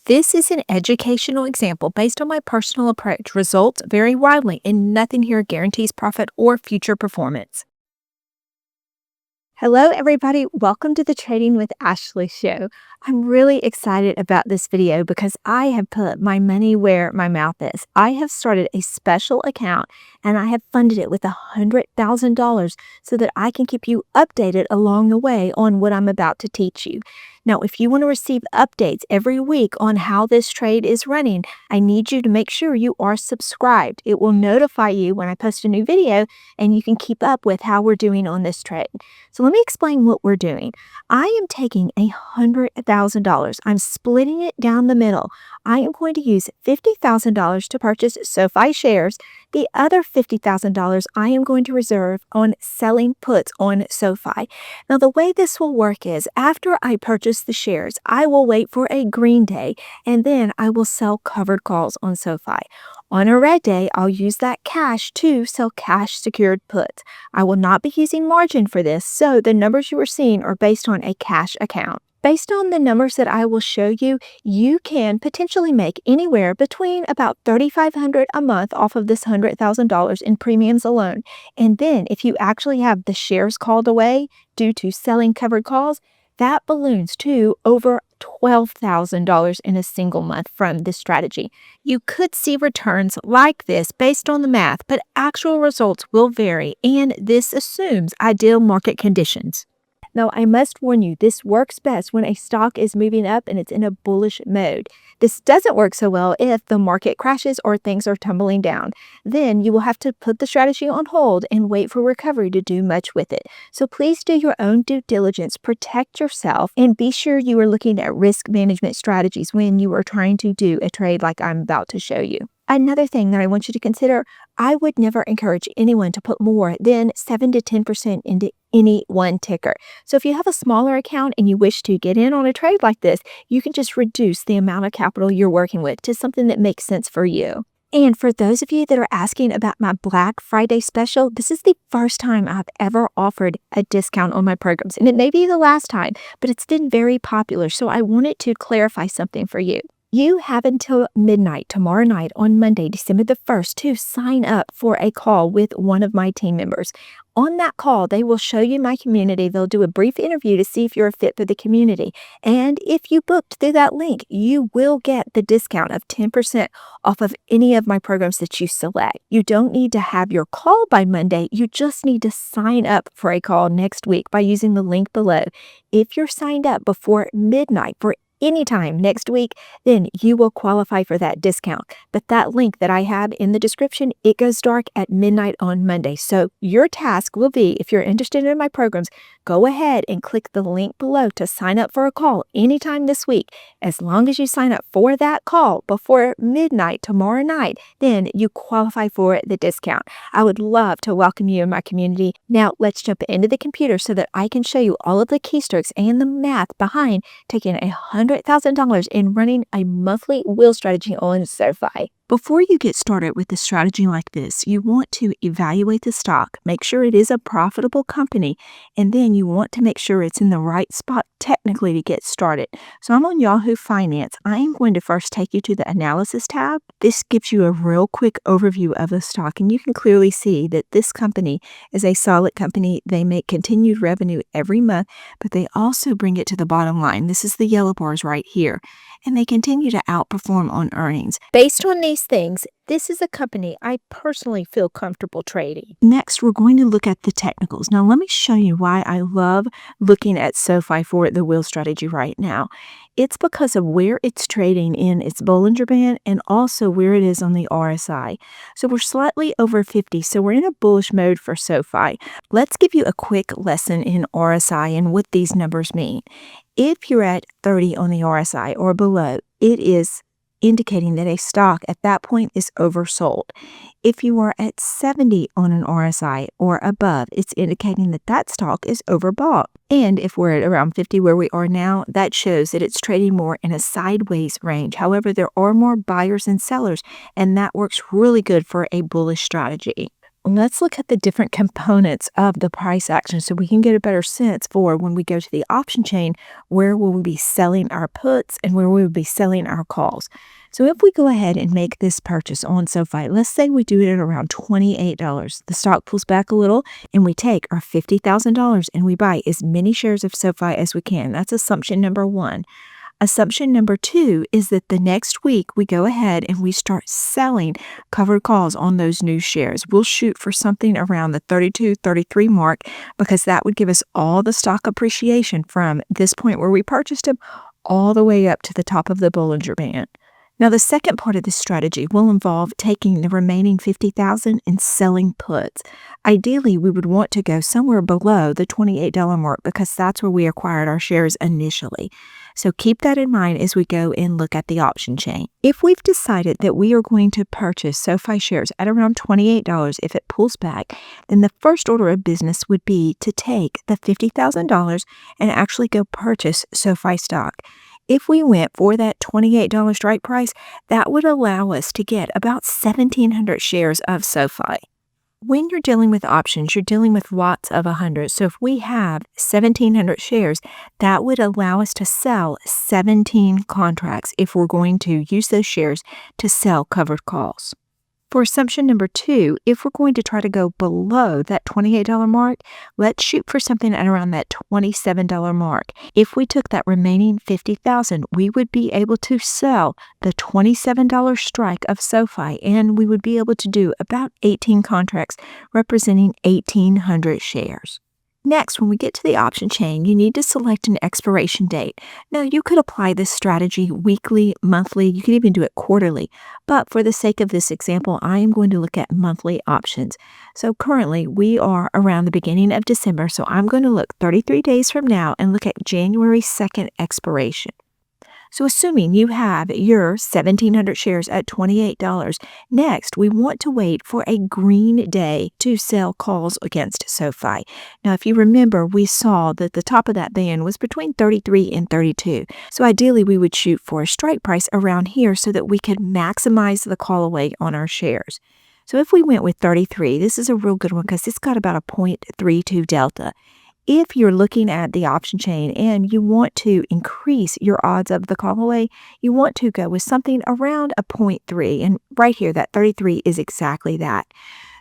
This is an educational example based on my personal approach. Results vary widely, and nothing here guarantees profit or future performance. Hello, everybody. Welcome to the Trading with Ashley show. I'm really excited about this video because I have put my money where my mouth is. I have started a special account and I have funded it with $100,000 so that I can keep you updated along the way on what I'm about to teach you. Now, if you want to receive updates every week on how this trade is running, I need you to make sure you are subscribed. It will notify you when I post a new video and you can keep up with how we're doing on this trade. So let me explain what we're doing. I am taking $100,000. I'm splitting it down the middle. I am going to use $50,000 to purchase Sofi shares. The other $50,000 I am going to reserve on selling puts on Sofi. Now, the way this will work is after I purchase the shares, I will wait for a green day and then I will sell covered calls on Sofi. On a red day, I'll use that cash to sell cash secured puts. I will not be using margin for this, so the numbers you are seeing are based on a cash account. Based on the numbers that I will show you, you can potentially make anywhere between about $3,500 a month off of this $100,000 in premiums alone. And then if you actually have the shares called away due to selling covered calls, that balloons to over $12,000 in a single month from this strategy. You could see returns like this based on the math, but actual results will vary, and this assumes ideal market conditions. Now, I must warn you, this works best when a stock is moving up and it's in a bullish mode. This doesn't work so well if the market crashes or things are tumbling down. Then you will have to put the strategy on hold and wait for recovery to do much with it. So please do your own due diligence, protect yourself, and be sure you are looking at risk management strategies when you are trying to do a trade like I'm about to show you. Another thing that I want you to consider, I would never encourage anyone to put more than 7 to 10% into any one ticker. So if you have a smaller account and you wish to get in on a trade like this, you can just reduce the amount of capital you're working with to something that makes sense for you. And for those of you that are asking about my Black Friday special, this is the first time I've ever offered a discount on my programs. And it may be the last time, but it's been very popular. So I wanted to clarify something for you. You have until midnight tomorrow night on Monday, December the 1st, to sign up for a call with one of my team members. On that call, they will show you my community. They'll do a brief interview to see if you're a fit for the community. And if you booked through that link, you will get the discount of 10% off of any of my programs that you select. You don't need to have your call by Monday. You just need to sign up for a call next week by using the link below. If you're signed up before midnight for anytime next week, then you will qualify for that discount. But that link that I have in the description, it goes dark at midnight on Monday. So your task will be, if you're interested in my programs, go ahead and click the link below to sign up for a call anytime this week. As long as you sign up for that call before midnight tomorrow night, then you qualify for the discount. I would love to welcome you in my community. Now let's jump into the computer so that I can show you all of the keystrokes and the math behind taking $100,000 and running a monthly wheel strategy on Sofi. Before you get started with a strategy like this, you want to evaluate the stock, make sure it is a profitable company, and then you want to make sure it's in the right spot technically to get started. So I'm on Yahoo Finance. I am going to first take you to the Analysis tab. This gives you a real quick overview of the stock, and you can clearly see that this company is a solid company. They make continued revenue every month, but they also bring it to the bottom line. This is the yellow bars right here, and they continue to outperform on earnings. Based on these things, this is a company I personally feel comfortable trading. Next, we're going to look at the technicals. Now, let me show you why I love looking at Sofi for the wheel strategy right now. It's because of where it's trading in its Bollinger Band and also where it is on the RSI. So we're slightly over 50, so we're in a bullish mode for Sofi. Let's give you a quick lesson in RSI and what these numbers mean. If you're at 30 on the RSI or below, it is indicating that a stock at that point is oversold. If you are at 70 on an RSI or above, it's indicating that that stock is overbought. And if we're at around 50 where we are now, that shows that it's trading more in a sideways range. However, there are more buyers and sellers, and that works really good for a bullish strategy. let's look at the different components of the price action so we can get a better sense for when we go to the option chain, where will we be selling our puts and where we will be selling our calls. So if we go ahead and make this purchase on SoFi, let's say we do it at around $28. The stock pulls back a little and we take our $50,000 and we buy as many shares of SoFi as we can. That's assumption number one. Assumption number two is that the next week we go ahead and we start selling covered calls on those new shares. We'll shoot for something around the 32, 33 mark because that would give us all the stock appreciation from this point where we purchased them all the way up to the top of the Bollinger Band. Now, the second part of this strategy will involve taking the remaining $50,000 and selling puts. Ideally, we would want to go somewhere below the $28 mark because that's where we acquired our shares initially. So keep that in mind as we go and look at the option chain. If we've decided that we are going to purchase SoFi shares at around $28 if it pulls back, then the first order of business would be to take the $50,000 and actually go purchase SoFi stock. If we went for that $28 strike price, that would allow us to get about 1,700 shares of SoFi. When you're dealing with options, you're dealing with lots of 100. So if we have 1,700 shares, that would allow us to sell 17 contracts if we're going to use those shares to sell covered calls. For assumption number two, if we're going to try to go below that $28 mark, let's shoot for something at around that $27 mark. If we took that remaining $50,000, we would be able to sell the $27 strike of SoFi, and we would be able to do about 18 contracts representing 1,800 shares. Next, when we get to the option chain, you need to select an expiration date. Now, you could apply this strategy weekly, monthly, you can even do it quarterly, but for the sake of this example, I am going to look at monthly options. So currently, we are around the beginning of December, so I'm going to look 33 days from now and look at January 2nd expiration. So assuming you have your 1,700 shares at $28, next we want to wait for a green day to sell calls against SoFi. Now, if you remember, we saw that the top of that band was between 33 and 32. So ideally, we would shoot for a strike price around here so that we could maximize the call away on our shares. So if we went with 33, this is a real good one because it's got about a 0.32 delta. If you're looking at the option chain and you want to increase your odds of the call away, you want to go with something around a 0.3. And right here, that 33 is exactly that.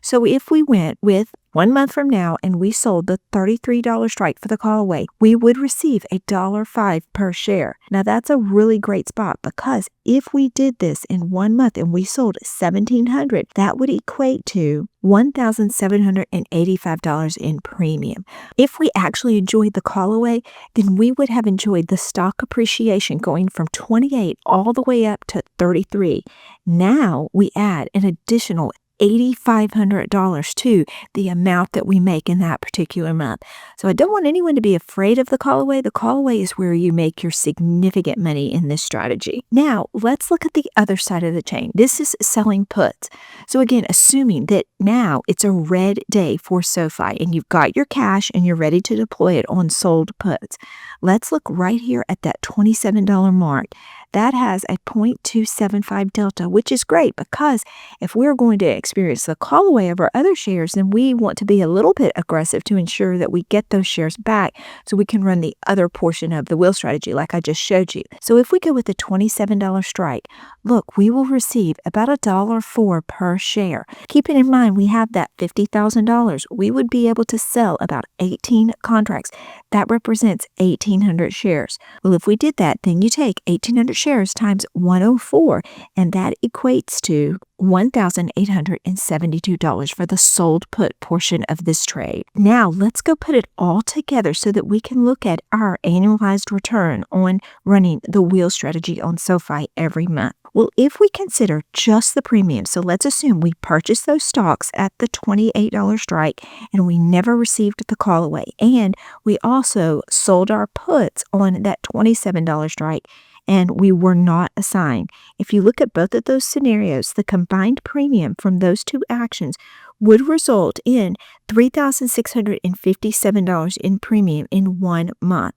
So if we went with 1 month from now and we sold the $33 strike for the call away, we would receive $1.05 per share. Now that's a really great spot because if we did this in 1 month and we sold 1,700, that would equate to $1,785 in premium. If we actually enjoyed the call away, then we would have enjoyed the stock appreciation going from 28 all the way up to 33. Now we add an additional $8,500 to the amount that we make in that particular month. So I don't want anyone to be afraid of the call away. The call away is where you make your significant money in this strategy. Now, let's look at the other side of the chain. This is selling puts. So again, assuming that now it's a red day for SoFi and you've got your cash and you're ready to deploy it on sold puts. Let's look right here at that $27 mark. That has a 0.275 delta, which is great because if we're going to experience the call away of our other shares, then we want to be a little bit aggressive to ensure that we get those shares back so we can run the other portion of the wheel strategy like I just showed you. So if we go with the $27 strike, look, we will receive about $1.04 per share. Keeping in mind we have that $50,000, we would be able to sell about 18 contracts. That represents 1,800 shares. Well, if we did that, then you take 1,800 shares times 104, and that equates to $1,872 for the sold put portion of this trade. Now, let's go put it all together so that we can look at our annualized return on running the wheel strategy on SoFi every month. Well, if we consider just the premium, so let's assume we purchased those stocks at the $28 strike and we never received the call away, and we also sold our puts on that $27 strike and we were not assigned. If you look at both of those scenarios, the combined premium from those two actions would result in $3,657 in premium in 1 month.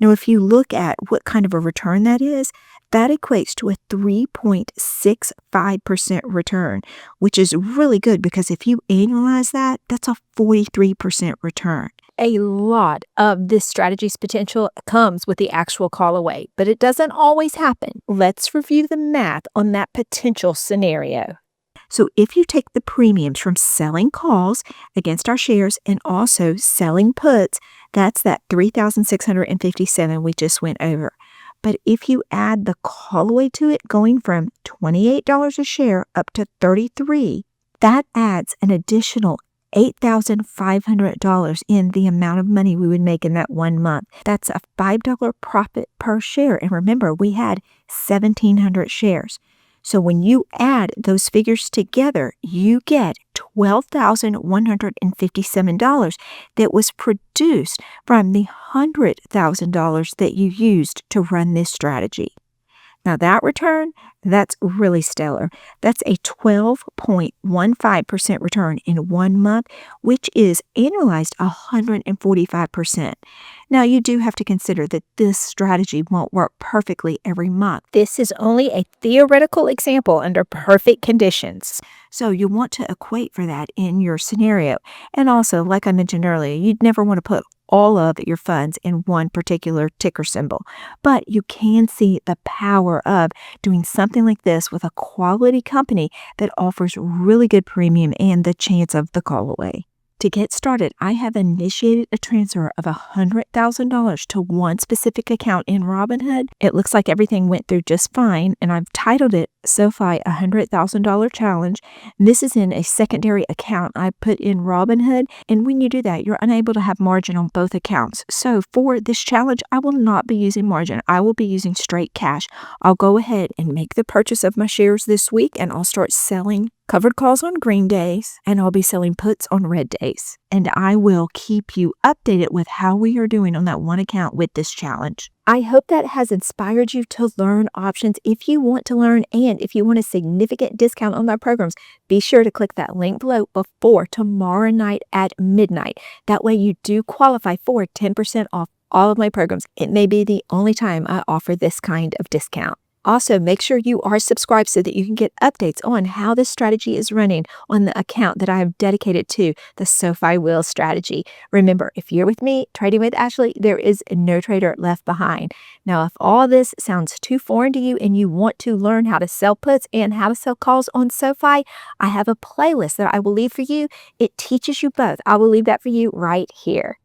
Now, if you look at what kind of a return that is, that equates to a 3.65% return, which is really good because if you annualize that, that's a 43% return. A lot of this strategy's potential comes with the actual call away, but it doesn't always happen. Let's review the math on that potential scenario. So if you take the premiums from selling calls against our shares and also selling puts, that's that 3,657 we just went over. But if you add the call away to it, going from $28 a share up to $33, that adds an additional $8,500 in the amount of money we would make in that 1 month. That's a $5 profit per share. And remember, we had 1,700 shares. So when you add those figures together, you get $12,157 that was produced from the $100,000 that you used to run this strategy. Now that return, that's really stellar. That's a 12.15% return in 1 month, which is annualized 145%. Now you do have to consider that this strategy won't work perfectly every month. This is only a theoretical example under perfect conditions. So you want to equate for that in your scenario. And also, like I mentioned earlier, you'd never want to put all of your funds in one particular ticker symbol. But you can see the power of doing something like this with a quality company that offers really good premium and the chance of the call away. To get started, I have initiated a transfer of $100,000 to one specific account in Robinhood. It looks like everything went through just fine, and I've titled it Sofi $100,000 Challenge. This is in a secondary account I put in Robinhood, and when you do that, you're unable to have margin on both accounts. So for this challenge, I will not be using margin. I will be using straight cash. I'll go ahead and make the purchase of my shares this week, and I'll start selling covered calls on green days, and I'll be selling puts on red days. And I will keep you updated with how we are doing on that one account with this challenge. I hope that has inspired you to learn options if you want to learn, and if you want a significant discount on my programs, be sure to click that link below before tomorrow night at midnight. That way you do qualify for 10% off all of my programs. It may be the only time I offer this kind of discount. Also, make sure you are subscribed so that you can get updates on how this strategy is running on the account that I have dedicated to the Sofi Wheel strategy. Remember, if you're with me, trading with Ashley, there is no trader left behind. Now, if all this sounds too foreign to you and you want to learn how to sell puts and how to sell calls on Sofi, I have a playlist that I will leave for you. It teaches you both. I will leave that for you right here.